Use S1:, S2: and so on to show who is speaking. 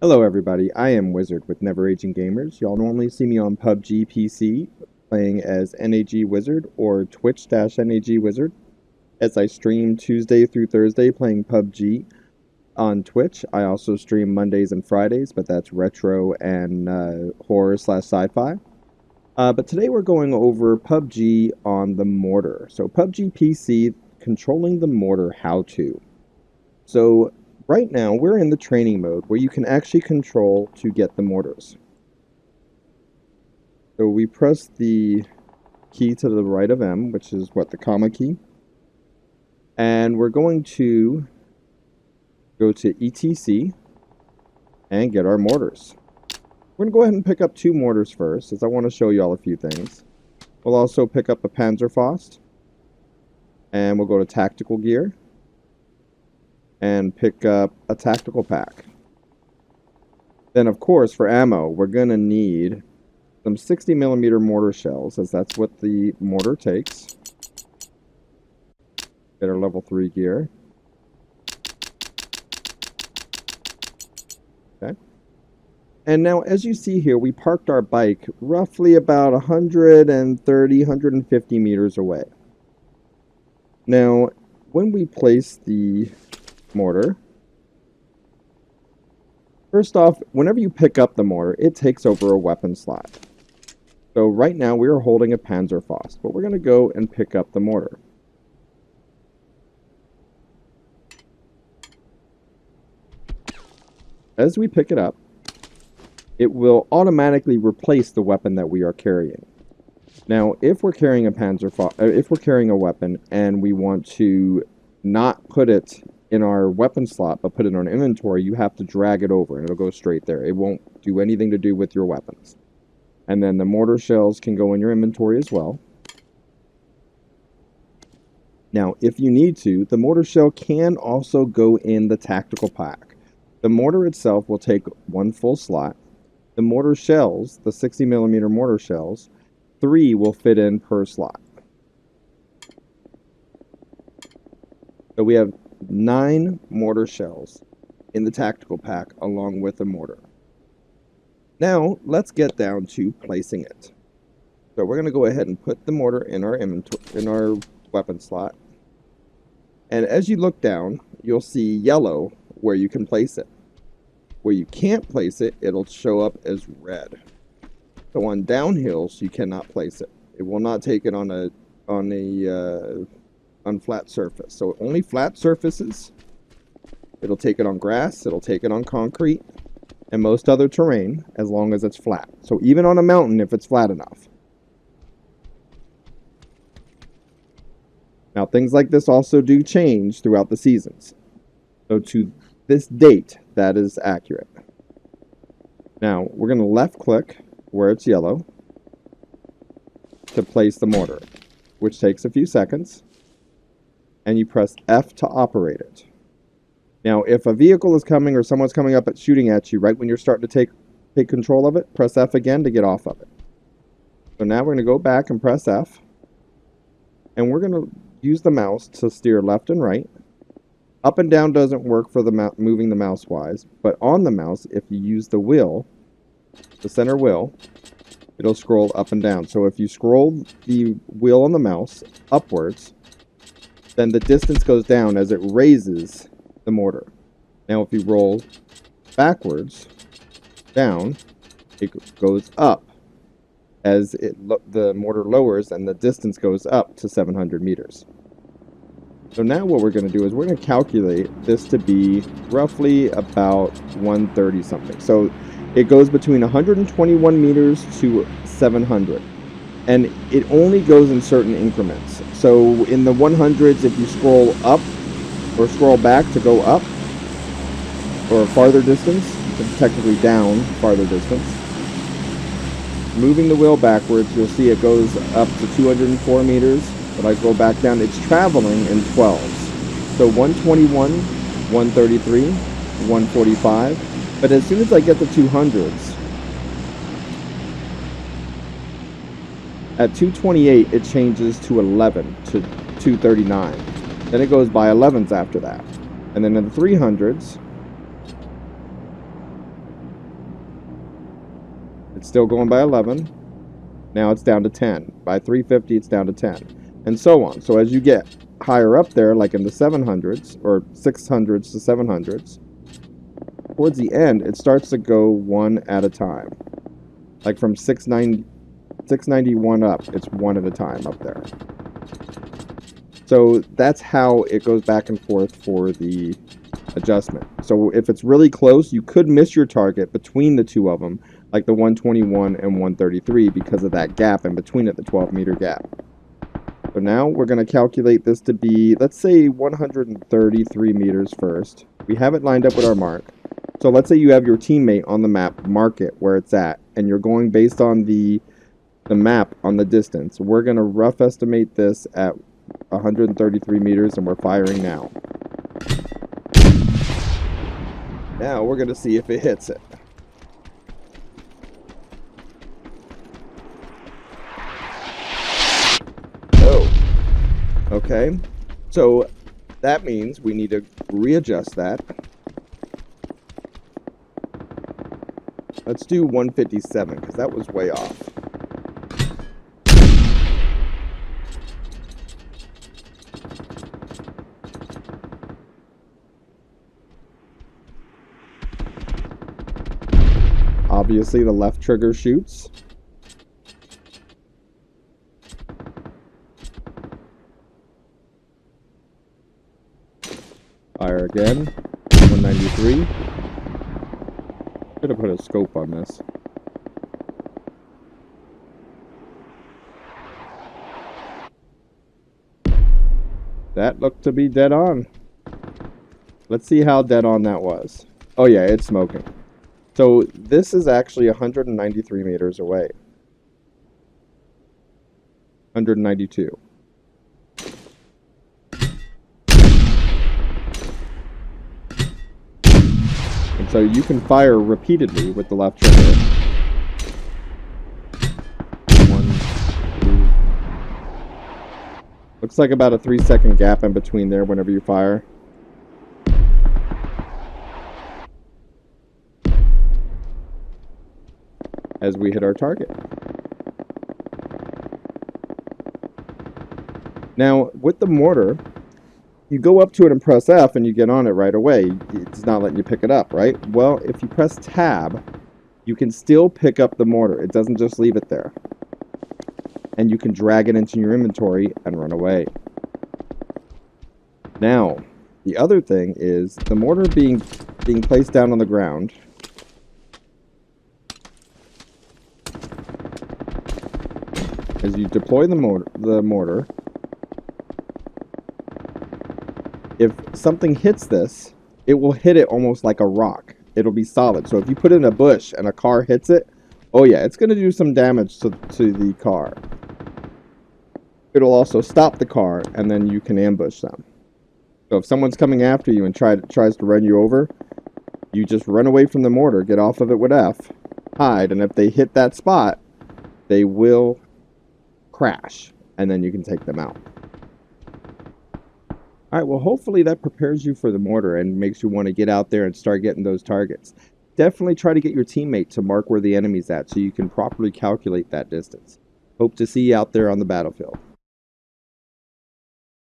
S1: Hello everybody, I am Wizard with Never Aging Gamers. Y'all normally see me on PUBG PC playing as NAGWizard or Twitch-NAGWizard as I stream Tuesday through Thursday playing PUBG on Twitch. I also stream Mondays and Fridays, but that's retro and horror/sci-fi. But today we're going over PUBG on the Mortar. So PUBG PC, controlling the Mortar how-to. So right now, we're in the training mode where you can actually control to get the mortars. So we press the key to the right of M, which is what, the comma key. And we're going to go to ETC and get our mortars. We're going to go ahead and pick up 2 mortars first, as I want to show you all a few things. We'll also pick up a Panzerfaust. And we'll go to Tactical Gear and pick up a tactical pack. Then, of course, for ammo, we're going to need some 60mm mortar shells, as that's what the mortar takes. Get our level 3 gear. Okay. And now, as you see here, we parked our bike roughly about 130, 150 meters away. Now, when we place the mortar, first off, whenever you pick up the mortar, it takes over a weapon slot. So right now we are holding a Panzerfaust, but we're going to go and pick up the mortar. As we pick it up, it will automatically replace the weapon that we are carrying. Now, if we're carrying a if we're carrying a weapon and we want to not put it in our weapon slot, but put it on inventory, you have to drag it over and it'll go straight there. It won't do anything to do with your weapons. And then the mortar shells can go in your inventory as well. Now, if you need to, the mortar shell can also go in the tactical pack. The mortar itself will take 1 full slot. The mortar shells, the 60mm mortar shells, 3 will fit in per slot. So we have 9 mortar shells in the tactical pack along with the mortar. Now let's get down to placing it. So we're going to go ahead and put the mortar in our inventory, in our weapon slot. And as you look down, you'll see yellow where you can place it. Where you can't place it, it'll show up as red. So on downhills, you cannot place it. It will not take it on flat surface. So only flat surfaces. It'll take it on grass, it'll take it on concrete, and most other terrain as long as it's flat. So even on a mountain if it's flat enough. Now things like this also do change throughout the seasons. So to this date, that is accurate. Now we're going to left click where it's yellow to place the mortar, which takes a few seconds. And you press F to operate it. Now, if a vehicle is coming or someone's coming up and shooting at you right when you're starting to take control of it, press F again to get off of it. So now we're going to go back and press F. And we're going to use the mouse to steer left and right. Up and down doesn't work for the moving the mouse wise, but on the mouse, if you use the wheel, the center wheel, it'll scroll up and down. So if you scroll the wheel on the mouse upwards, then the distance goes down as it raises the mortar. Now if you roll backwards, down, it goes up as the mortar lowers and the distance goes up to 700 meters. So now what we're going to do is we're going to calculate this to be roughly about 130 something. So it goes between 121 meters to 700. And it only goes in certain increments. So in the 100s, if you scroll up or scroll back to go up or a farther distance, technically down farther distance, moving the wheel backwards, you'll see it goes up to 204 meters. But I go back down, it's traveling in 12s. So 121, 133, 145. But as soon as I get to 200s, at 228, it changes to 11 to 239. Then it goes by 11s after that. And then in the 300s, It's still going by 11. Now it's down to 10. By 350, it's down to 10. And so on. So as you get higher up there, like in the 700s, or 600s to 700s, towards the end, it starts to go one at a time. Like from 691 up, it's one at a time up there. So that's how it goes back and forth for the adjustment. So if it's really close, you could miss your target between the two of them, like the 121 and 133, because of that gap in between it, the 12-meter gap. So now we're going to calculate this to be, let's say 133 meters first. We have it lined up with our mark. So let's say you have your teammate on the map, mark it where it's at, and you're going based on the map on the distance. We're going to rough estimate this at 133 meters, and we're firing now. Now we're going to see if it hits it. Oh. Okay. So that means we need to readjust that. Let's do 157, because that was way off. Obviously, the left trigger shoots. Fire again. 193. Should have put a scope on this. That looked to be dead on. Let's see how dead on that was. Oh yeah, it's smoking. So this is actually 193 meters away. 192. And so you can fire repeatedly with the left trigger. 1, 2. Looks like about a 3-second gap in between there whenever you fire. As we hit our target. Now, with the mortar, you go up to it and press F and you get on it right away. It's not letting you pick it up, right? Well, if you press tab, you can still pick up the mortar. It doesn't just leave it there. And you can drag it into your inventory and run away. Now, the other thing is the mortar being placed down on the ground. As you deploy the mortar, if something hits this, it will hit it almost like a rock. It'll be solid. So if you put it in a bush and a car hits it, oh yeah, it's going to do some damage to the car. It'll also stop the car, and then you can ambush them. So if someone's coming after you and tries to run you over, you just run away from the mortar, get off of it with F, hide, and if they hit that spot, they will crash, and then you can take them out. Alright, well hopefully that prepares you for the mortar and makes you want to get out there and start getting those targets. Definitely try to get your teammate to mark where the enemy's at so you can properly calculate that distance. Hope to see you out there on the battlefield.